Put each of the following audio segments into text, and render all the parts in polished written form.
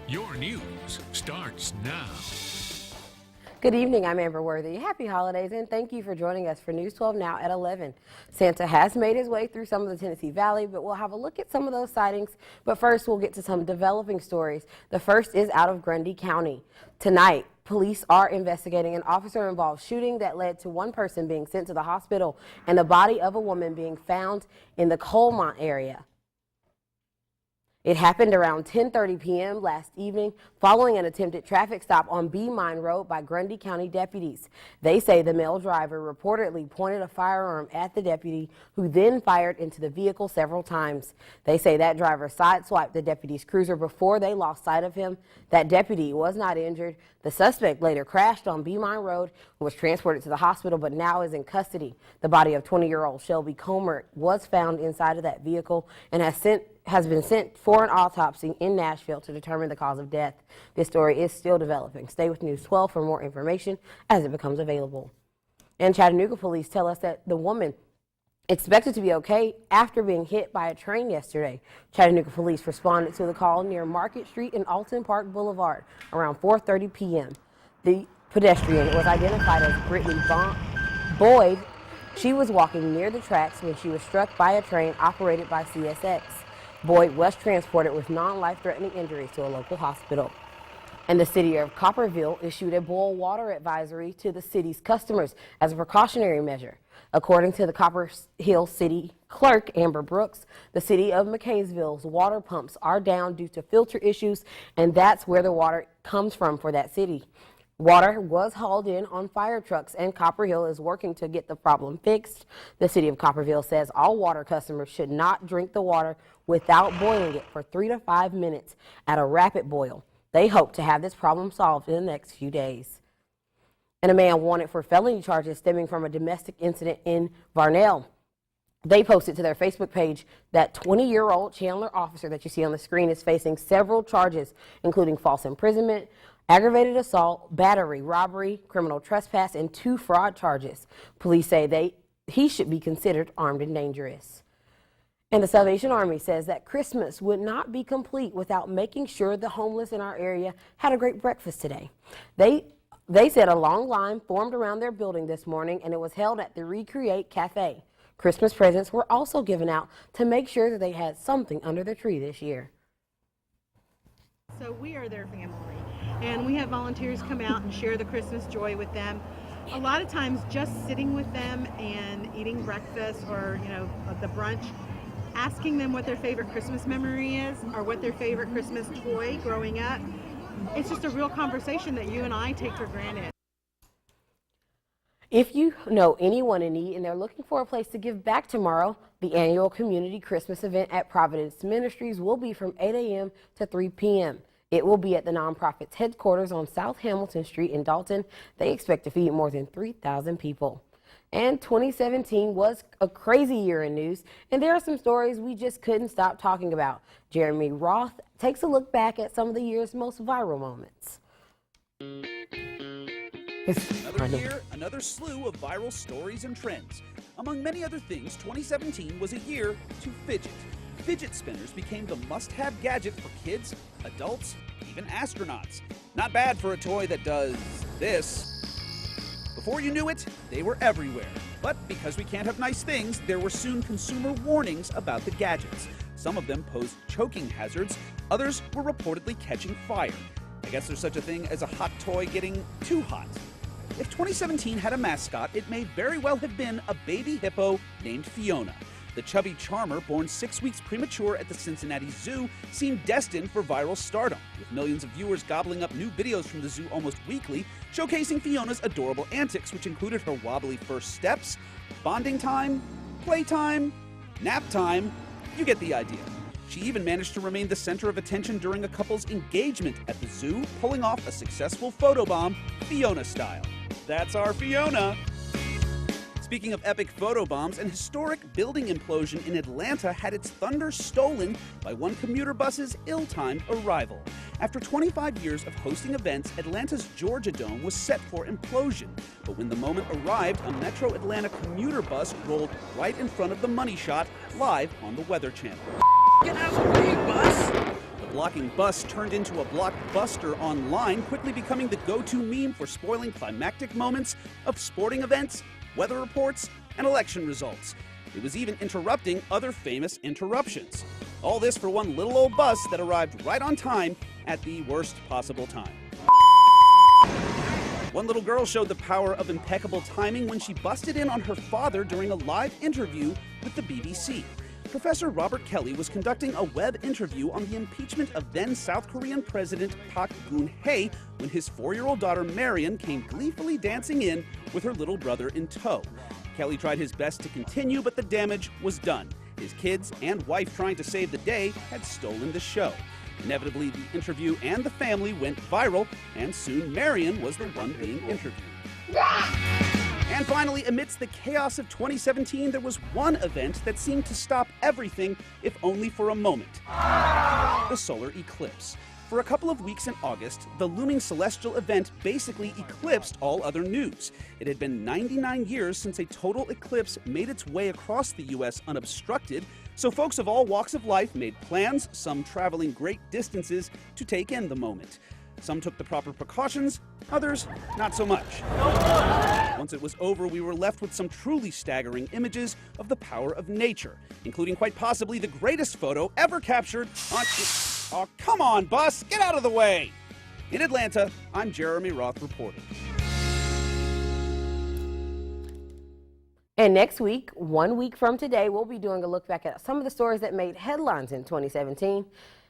Your news starts now. Good evening, I'm Amber Worthy. Happy holidays and thank you for joining us for News 12 Now at 11. Santa has made his way through some of the Tennessee Valley, but we'll have a look at some of those sightings. But first, we'll get to some developing stories. The first is out of Grundy County. Tonight, police are investigating an officer-involved shooting that led to one person being sent to the hospital and the body of a woman being found in the Colmont area. It happened around 10:30 p.m. last evening following an attempted traffic stop on B Mine Road by Grundy County deputies. They say the male driver reportedly pointed a firearm at the deputy, who then fired into the vehicle several times. They say that driver sideswiped the deputy's cruiser before they lost sight of him. That deputy was not injured. The suspect later crashed on B Mine Road and was transported to the hospital, but now is in custody. The body of 20-year-old Shelby Comer was found inside of that vehicle and has been sent for an autopsy in Nashville to determine the cause of death. This story is still developing. Stay with News 12 for more information as it becomes available. And Chattanooga police tell us that the woman expected to be okay after being hit by a train yesterday. Chattanooga police responded to the call near Market Street and Alton Park Boulevard around 4:30 p.m. The pedestrian was identified as Brittany Boyd. She was walking near the tracks when she was struck by a train operated by CSX. Boyd was transported with non-life-threatening injuries to a local hospital. And the city of Copperville issued a boil water advisory to the city's customers as a precautionary measure. According to the Copper Hill City Clerk, Amber Brooks, the city of McCaysville's water pumps are down due to filter issues, and that's where the water comes from for that city. Water was hauled in on fire trucks, and Copper Hill is working to get the problem fixed. The city of Copperville says all water customers should not drink the water without boiling it for 3 to 5 minutes at a rapid boil. They hope to have this problem solved in the next few days. And a man wanted for felony charges stemming from a domestic incident in Varnell. They posted to their Facebook page that 20-year-old Chandler officer that you see on the screen is facing several charges, including false imprisonment, aggravated assault, battery, robbery, criminal trespass, and 2 fraud charges. Police say he should be considered armed and dangerous. And the Salvation Army says that Christmas would not be complete without making sure the homeless in our area had a great breakfast today. They said a long line formed around their building this morning, and it was held at the Recreate Cafe. Christmas presents were also given out to make sure that they had something under the tree this year. So we are their family, and we have volunteers come out and share the Christmas joy with them. A lot of times just sitting with them and eating breakfast or, the brunch, asking them what their favorite Christmas memory is or what their favorite Christmas toy growing up. It's just a real conversation that you and I take for granted. If you know anyone in need and they're looking for a place to give back tomorrow, the annual community Christmas event at Providence Ministries will be from 8 a.m. to 3 p.m. It will be at the nonprofit's headquarters on South Hamilton Street in Dalton. They expect to feed more than 3,000 people. And 2017 was a crazy year in news, and there are some stories we just couldn't stop talking about. Jeremy Roth takes a look back at some of the year's most viral moments. Another year, another slew of viral stories and trends. Among many other things, 2017 was a year to fidget. Fidget spinners became the must-have gadget for kids, adults, even astronauts. Not bad for a toy that does this. Before you knew it, they were everywhere. But because we can't have nice things, there were soon consumer warnings about the gadgets. Some of them posed choking hazards, others were reportedly catching fire. I guess there's such a thing as a hot toy getting too hot. If 2017 had a mascot, it may very well have been a baby hippo named Fiona. The chubby charmer, born 6 weeks premature at the Cincinnati Zoo, seemed destined for viral stardom, with millions of viewers gobbling up new videos from the zoo almost weekly, showcasing Fiona's adorable antics, which included her wobbly first steps, bonding time, playtime, nap time. You get the idea. She even managed to remain the center of attention during a couple's engagement at the zoo, pulling off a successful photobomb, Fiona style. That's our Fiona! Speaking of epic photobombs, an historic building implosion in Atlanta had its thunder stolen by one commuter bus's ill-timed arrival. After 25 years of hosting events, Atlanta's Georgia Dome was set for implosion. But when the moment arrived, a Metro Atlanta commuter bus rolled right in front of the money shot, live on the Weather Channel. Get out of the way, bus! blocking bus turned into a blockbuster online, quickly becoming the go-to meme for spoiling climactic moments of sporting events, weather reports, and election results. It was even interrupting other famous interruptions. All this for one little old bus that arrived right on time at the worst possible time. One little girl showed the power of impeccable timing when she busted in on her father during a live interview with the BBC. Professor Robert Kelly was conducting a web interview on the impeachment of then South Korean President Park Geun-hye when his 4-year-old daughter Marion came gleefully dancing in with her little brother in tow. Kelly tried his best to continue, but the damage was done. His kids and wife trying to save the day had stolen the show. Inevitably, the interview and the family went viral, and soon Marion was the one being interviewed. And finally, amidst the chaos of 2017, there was one event that seemed to stop everything, if only for a moment. The solar eclipse. For a couple of weeks in August, the looming celestial event basically eclipsed all other news. It had been 99 years since a total eclipse made its way across the U.S. unobstructed, so folks of all walks of life made plans, some traveling great distances, to take in the moment. Some took the proper precautions, others not so much. Once it was over, we were left with some truly staggering images of the power of nature, including quite possibly the greatest photo ever captured on... Oh, come on, bus! Get out of the way! In Atlanta, I'm Jeremy Roth reporting. And next week, 1 week from today, we'll be doing a look back at some of the stories that made headlines in 2017.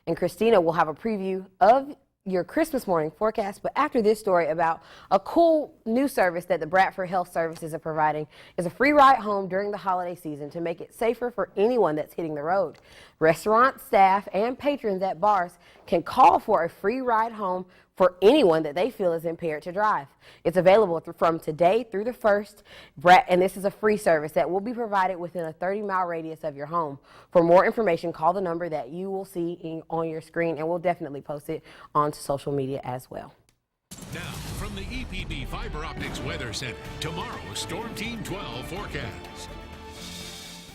And Christina will have a preview of your Christmas morning forecast. But after this story about a cool new service that the Bradford Health Services are providing is a free ride home during the holiday season to make it safer for anyone that's hitting the road. Restaurant staff and patrons at bars can call for a free ride home for anyone that they feel is impaired to drive. It's available from today through the 1st, and this is a free service that will be provided within a 30-mile radius of your home. For more information, call the number that you will see on your screen, and we'll definitely post it onto social media as well. Now, from the EPB Fiber Optics Weather Center, tomorrow's Storm Team 12 forecast.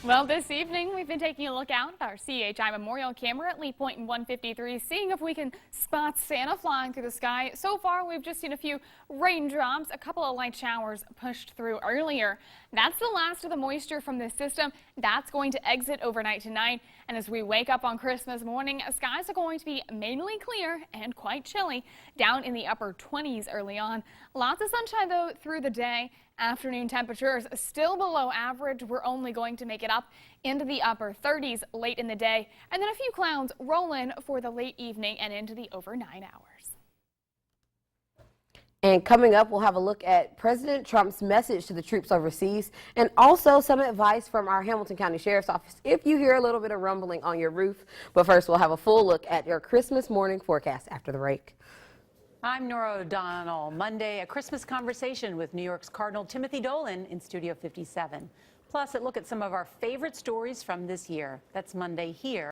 Well, this evening we've been taking a look out at our CHI Memorial camera at Lee Point in 153, seeing if we can spot Santa flying through the sky. So far, we've just seen a few raindrops, a couple of light showers pushed through earlier. That's the last of the moisture from this system. That's going to exit overnight tonight. And as we wake up on Christmas morning, skies are going to be mainly clear and quite chilly, down in the upper 20s early on. Lots of sunshine, though, through the day. Afternoon temperatures still below average. We're only going to make it up into the upper 30s late in the day, and then a few clouds roll in for the late evening and into the over 9 hours. And coming up, we'll have a look at President Trump's message to the troops overseas and also some advice from our Hamilton County Sheriff's Office if you hear a little bit of rumbling on your roof. But first, we'll have a full look at your Christmas morning forecast after the break. I'm Nora O'Donnell. Monday, a Christmas conversation with New York's Cardinal Timothy Dolan in Studio 57. Plus, a look at some of our favorite stories from this year. That's Monday here.